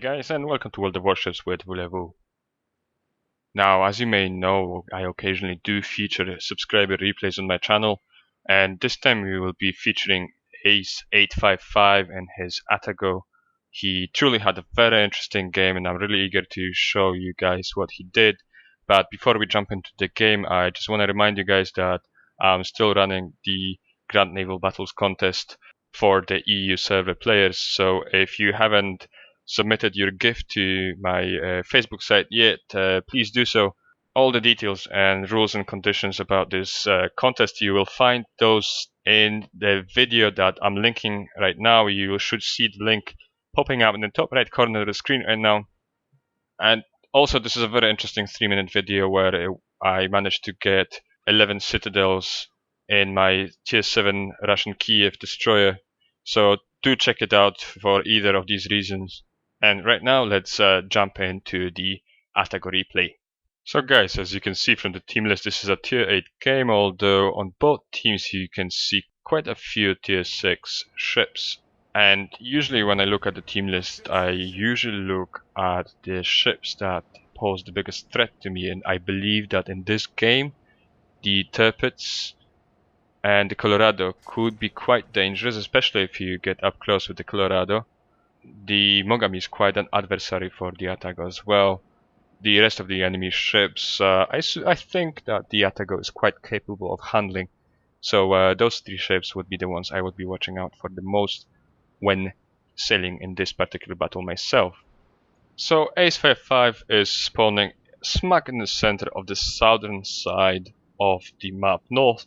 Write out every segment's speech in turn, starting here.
guys, and welcome to World of Warships with Voulezvous. Now, as you may know, I occasionally do feature subscriber replays on my channel, and this time we will be featuring Ace855 and his Atago. He truly had a very interesting game, and I'm really eager to show you guys what he did. But before we jump into the game, I just want to remind you guys that I'm still running the Grand Naval Battles contest for the EU server players. So if you haven't submitted your gift to my Facebook site yet, please do so. All the details and rules and conditions about this contest, you will find those in the video that I'm linking right now. You should see the link popping up in the top right corner of the screen right now. And also, this is a very interesting 3-minute video where I managed to get 11 citadels in my tier 7 Russian Kiev destroyer. So do check it out for either of these reasons. And right now, let's jump into the Atago replay. So guys, as you can see from the team list, this is a tier 8 game, although on both teams you can see quite a few tier 6 ships. And usually when I look at the team list, I usually look at the ships that pose the biggest threat to me, and I believe that in this game, the Tirpitz and the Colorado could be quite dangerous, especially if you get up close with the Colorado. The Mogami is quite an adversary for the Atago as well. The rest of the enemy ships, I think that the Atago is quite capable of handling. So those 3 ships would be the ones I would be watching out for the most when sailing in this particular battle myself. So Ace55 is spawning smack in the center of the southern side of the map north.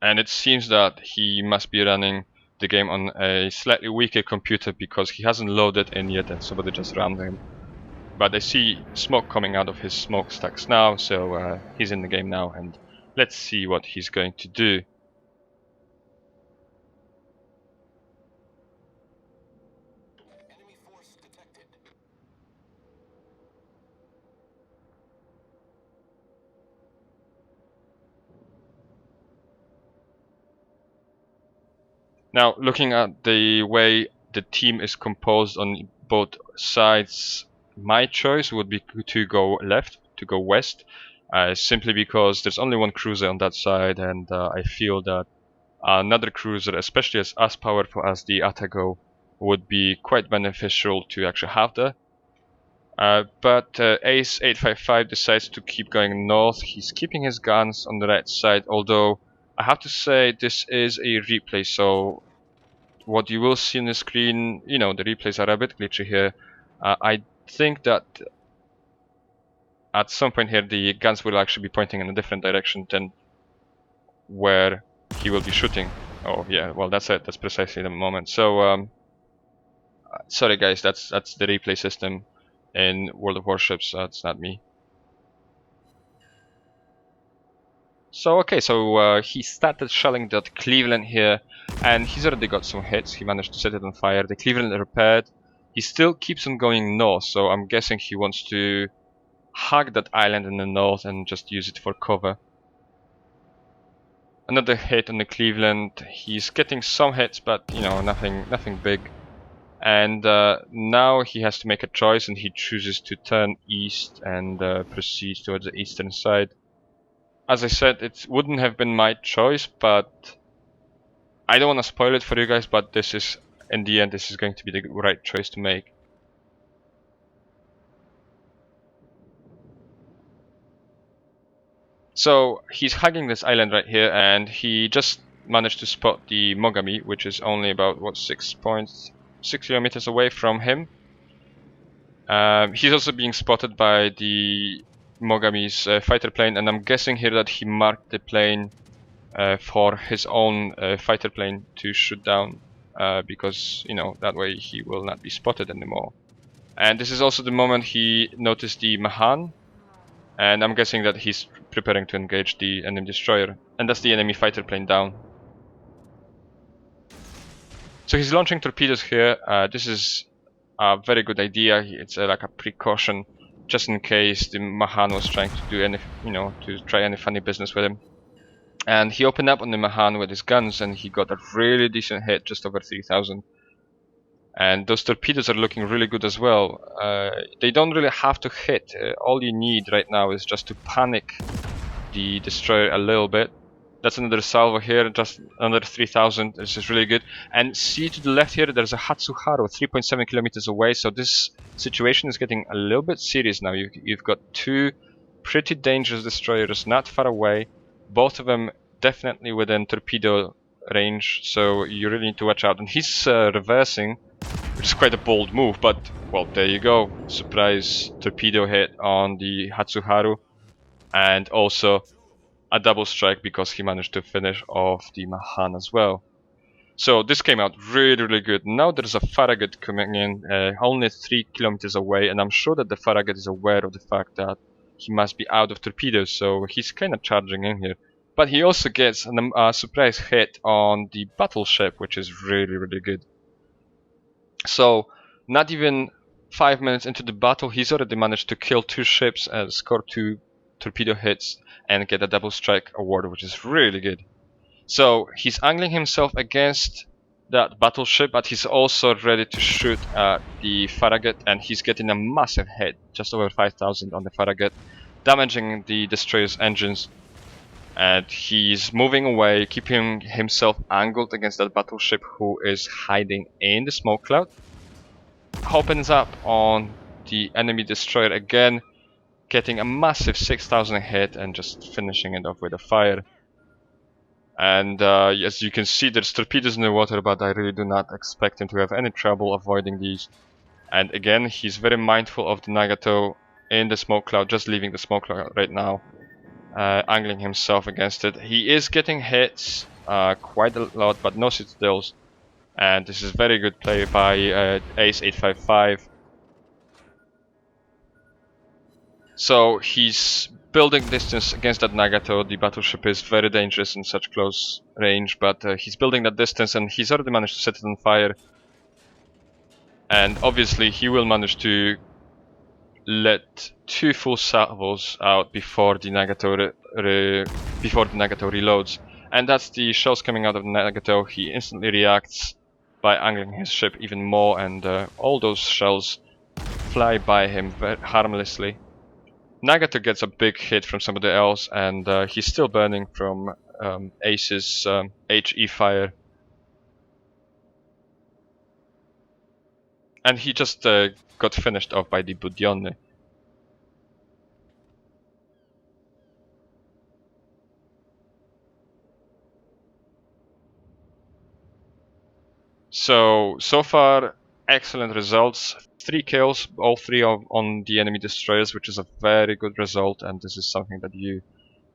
And it seems that he must be running the game on a slightly weaker computer because he hasn't loaded in yet and somebody just rammed him. But I see smoke coming out of his smokestacks now, so he's in the game now, and let's see what he's going to do. Now, looking at the way the team is composed on both sides, my choice would be to go left, to go west, simply because there's only one cruiser on that side, and I feel that another cruiser, especially as powerful as the Atago, would be quite beneficial to actually have there. But Ace855 decides to keep going north. He's keeping his guns on the right side, although I have to say this is a replay, so what you will see on the screen, you know, the replays are a bit glitchy here. I think that at some point here the guns will actually be pointing in a different direction than where he will be shooting. Oh yeah, well that's it, that's precisely the moment. So sorry guys, that's the replay system in World of Warships, that's not me. So okay, so he started shelling that Cleveland here, and he's already got some hits. He managed to set it on fire. The Cleveland repaired. He still keeps on going north, so I'm guessing he wants to hug that island in the north and just use it for cover. Another hit on the Cleveland. He's getting some hits, but you know, nothing big. And now he has to make a choice, and he chooses to turn east and proceed towards the eastern side. As I said, it wouldn't have been my choice, but I don't want to spoil it for you guys, but this is, in the end, this is going to be the right choice to make. So he's hugging this island right here, and he just managed to spot the Mogami, which is only about, what, 6.6 kilometers away from him. He's also being spotted by the Mogami's fighter plane, and I'm guessing here that he marked the plane for his own fighter plane to shoot down, because, you know, that way he will not be spotted anymore. And this is also the moment he noticed the Mahan, and I'm guessing that he's preparing to engage the enemy destroyer, and that's the enemy fighter plane down. So he's launching torpedoes here. This is a very good idea. It's like a precaution, just in case the Mahan was trying to do any, you know, to try any funny business with him. And he opened up on the Mahan with his guns, and he got a really decent hit, just over 3,000. And those torpedoes are looking really good as well. They don't really have to hit. All you need right now is just to panic the destroyer a little bit. That's another salvo here, just another 3000. This is really good. And see to the left here, there's a Hatsuharu 3.7 kilometers away. So this situation is getting a little bit serious now. You've got two pretty dangerous destroyers not far away. Both of them definitely within torpedo range. So you really need to watch out. And he's reversing, which is quite a bold move. But, well, there you go. Surprise torpedo hit on the Hatsuharu. And also a double strike because he managed to finish off the Mahan as well. So this came out really good. Now there's a Farragut coming in only 3 kilometers away, and I'm sure that the Farragut is aware of the fact that he must be out of torpedoes, so he's kind of charging in here. But he also gets a surprise hit on the battleship, which is really good. So not even 5 minutes into the battle, he's already managed to kill 2 ships and score 2 torpedo hits and get a double strike award, which is really good. So he's angling himself against that battleship, but he's also ready to shoot at the Farragut, and he's getting a massive hit, just over 5,000 on the Farragut, damaging the destroyer's engines. And he's moving away, keeping himself angled against that battleship who is hiding in the smoke cloud. Opens up on the enemy destroyer again, getting a massive 6,000 hit and just finishing it off with a fire. And as you can see, there's torpedoes in the water, but I really do not expect him to have any trouble avoiding these. And again, he's very mindful of the Nagato in the smoke cloud, just leaving the smoke cloud right now, angling himself against it. He is getting hits quite a lot, but no citadels. And this is very good play by Ace 855. So he's building distance against that Nagato. The battleship is very dangerous in such close range, but he's building that distance and he's already managed to set it on fire. And obviously he will manage to let 2 full salvos out before the Nagato reloads. And that's the shells coming out of the Nagato. He instantly reacts by angling his ship even more, and all those shells fly by him very harmlessly. Nagato gets a big hit from somebody else, and he's still burning from Ace's HE fire. And he just got finished off by the Budyonny. So far, excellent results. 3 kills, all 3 on the enemy destroyers, which is a very good result, and this is something that you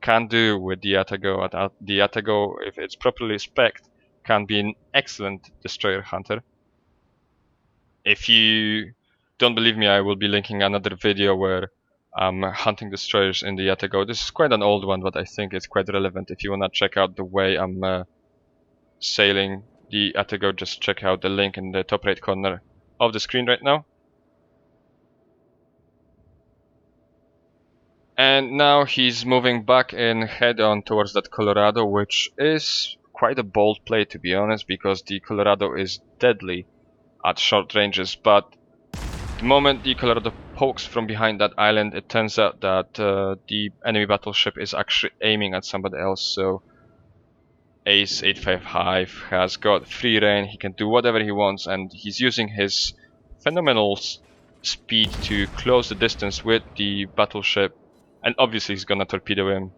can do with the Atago. The Atago, if it's properly spec'd, can be an excellent destroyer hunter. If you don't believe me, I will be linking another video where I'm hunting destroyers in the Atago. This is quite an old one, but I think it's quite relevant. If you want to check out the way I'm sailing the Atago, just check out the link in the top right corner of the screen right now. And now he's moving back in head on towards that Colorado, which is quite a bold play, to be honest, because the Colorado is deadly at short ranges. But the moment the Colorado pokes from behind that island, it turns out that the enemy battleship is actually aiming at somebody else. So Ace 855 has got free reign. He can do whatever he wants, and he's using his phenomenal speed to close the distance with the battleship. And obviously he's gonna torpedo him.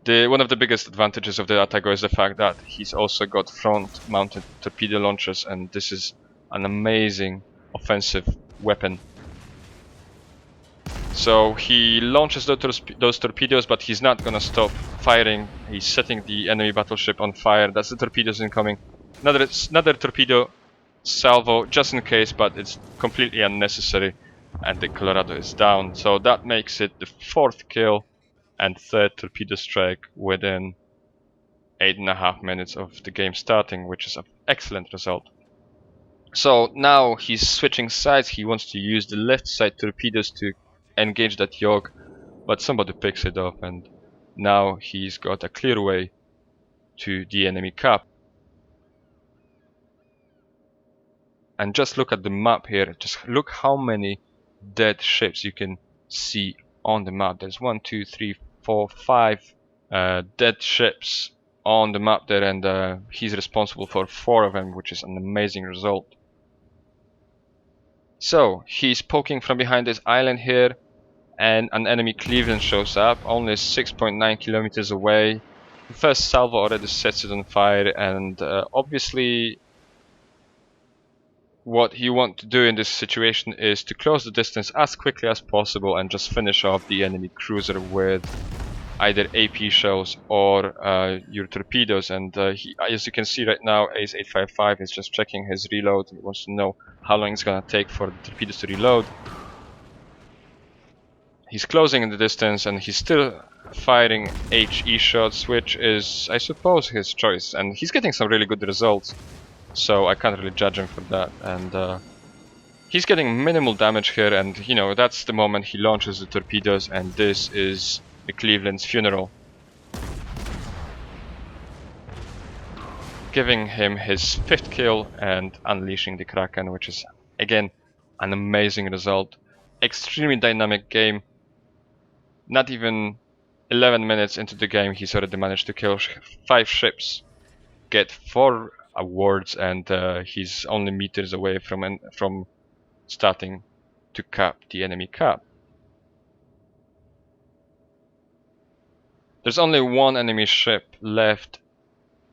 One of the biggest advantages of the Atago is the fact that he's also got front-mounted torpedo launchers, and this is an amazing offensive weapon. So he launches those torpedoes, but he's not gonna stop firing. He's setting the enemy battleship on fire. That's the torpedoes incoming. Another torpedo salvo just in case, but it's completely unnecessary. And the Colorado is down. So that makes it the 4th kill and 3rd torpedo strike within 8.5 minutes of the game starting, which is an excellent result. So now he's switching sides. He wants to use the left side torpedoes to engage that yoke, but somebody picks it up, and now he's got a clear way to the enemy cap. And just look at the map here. Just look how many dead ships you can see on the map. There's 1, 2, 3, 4, 5 dead ships on the map there, and he's responsible for 4 of them, which is an amazing result. So he's poking from behind this island here, and an enemy Cleveland shows up, only 6.9 kilometers away. The first salvo already sets it on fire, and obviously what you want to do in this situation is to close the distance as quickly as possible and just finish off the enemy cruiser with either AP shells or your torpedoes. And as you can see right now, Ace 855 is just checking his reload. He wants to know how long it's gonna take for the torpedoes to reload. He's closing in the distance and he's still firing HE shots, which is, I suppose, his choice. And he's getting some really good results, so I can't really judge him for that. And he's getting minimal damage here, and you know, that's the moment he launches the torpedoes, and this is the Cleveland's funeral. Giving him his 5th kill and unleashing the Kraken, which is again an amazing result. Extremely dynamic game. Not even 11 minutes into the game, he's already managed to kill 5 ships, get 4 awards, and he's only meters away from starting to cap the enemy cap. There's only 1 enemy ship left,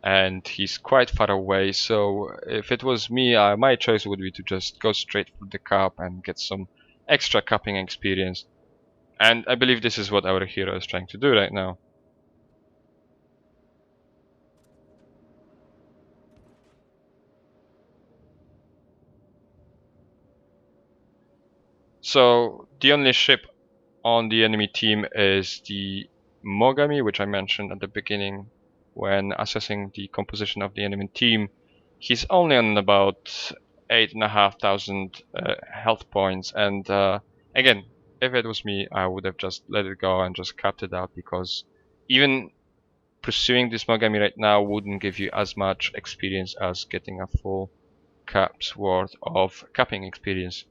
and he's quite far away, so if it was me, my choice would be to just go straight for the cap and get some extra capping experience. And I believe this is what our hero is trying to do right now. So the only ship on the enemy team is the Mogami, which I mentioned at the beginning when assessing the composition of the enemy team. He's only on about 8,500 health points, and again, if it was me, I would have just let it go and just capped it out, because even pursuing this Mogami right now wouldn't give you as much experience as getting a full cap's worth of capping experience.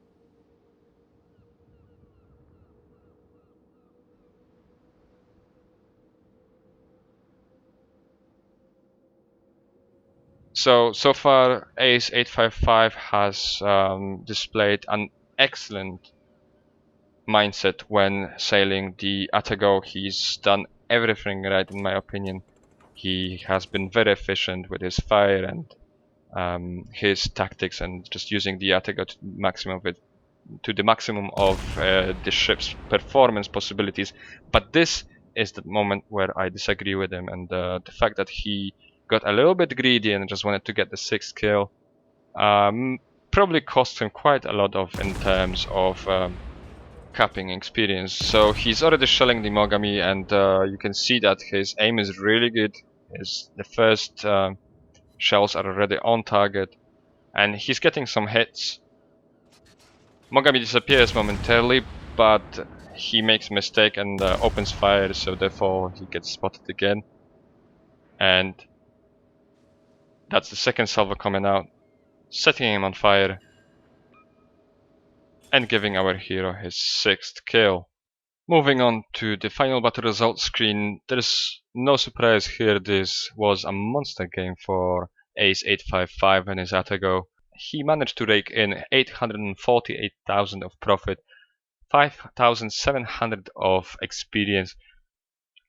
So far, Ace 855 has displayed an excellent mindset when sailing the Atago. He's done everything right, in my opinion. He has been very efficient with his fire and his tactics, and just using the Atago to the maximum of the ship's performance possibilities. But this is the moment where I disagree with him, and the fact that he got a little bit greedy and just wanted to get the 6th kill probably cost him quite a lot in terms of capping experience. So he's already shelling the Mogami, and you can see that his aim is really good. The first shells are already on target, and he's getting some hits. Mogami disappears momentarily, but he makes a mistake and opens fire, so therefore he gets spotted again. And that's the 2nd salvo coming out, setting him on fire and giving our hero his 6th kill. Moving on to the final battle results screen, there's no surprise here, this was a monster game for Ace 855 and his Atago. He managed to rake in 848,000 of profit, 5,700 of experience,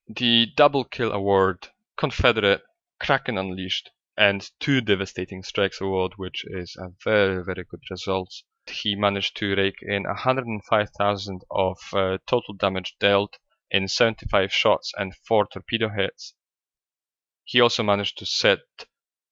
the double kill award, Confederate, Kraken Unleashed, and 2 devastating strikes award, which is a very, very good result. He managed to rake in 105,000 of total damage dealt in 75 shots and 4 torpedo hits. He also managed to set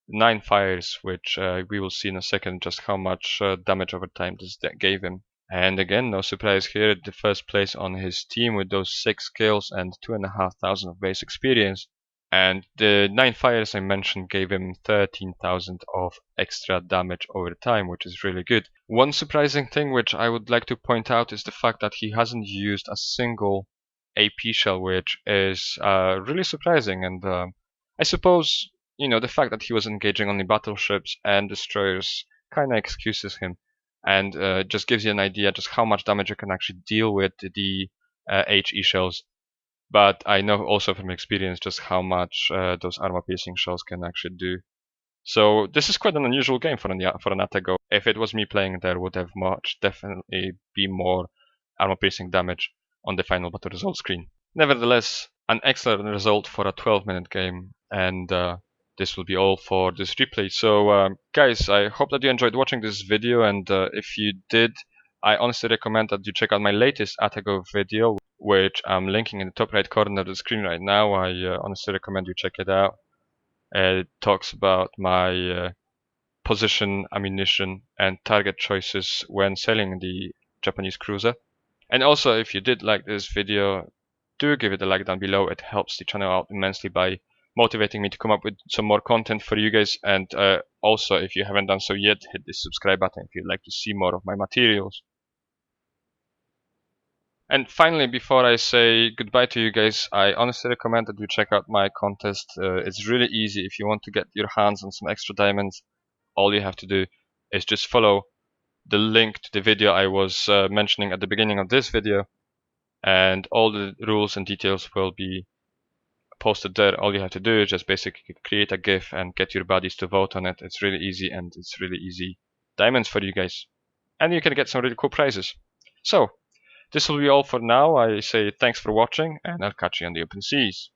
9 fires, which we will see in a second just how much damage over time this gave him. And again, no surprise here, the first place on his team with those 6 kills and 2,500 of base experience. And the 9 fires I mentioned gave him 13,000 of extra damage over time, which is really good. One surprising thing which I would like to point out is the fact that he hasn't used a single AP shell, which is really surprising. And I suppose, you know, the fact that he was engaging only battleships and destroyers kind of excuses him, and just gives you an idea just how much damage you can actually deal with the HE shells. But I know also from experience just how much those armor-piercing shells can actually do. So this is quite an unusual game for an Atago. If it was me playing, there would have definitely be more armor-piercing damage on the final battle result screen. Nevertheless, an excellent result for a 12-minute game, and this will be all for this replay. So guys, I hope that you enjoyed watching this video, and if you did, I honestly recommend that you check out my latest Atago video, which I'm linking in the top right corner of the screen right now. I honestly recommend you check it out. It talks about my position, ammunition, and target choices when sailing the Japanese cruiser. And also, if you did like this video, do give it a like down below. It helps the channel out immensely by motivating me to come up with some more content for you guys. And also, if you haven't done so yet, hit the subscribe button if you'd like to see more of my materials. And finally, before I say goodbye to you guys, I honestly recommend that you check out my contest. It's really easy. If you want to get your hands on some extra diamonds, all you have to do is just follow the link to the video I was mentioning at the beginning of this video, and all the rules and details will be posted there. All you have to do is just basically create a GIF and get your buddies to vote on it. It's really easy, and it's really easy diamonds for you guys. And you can get some really cool prizes. So, this will be all for now. I say thanks for watching, and I'll catch you on the open seas.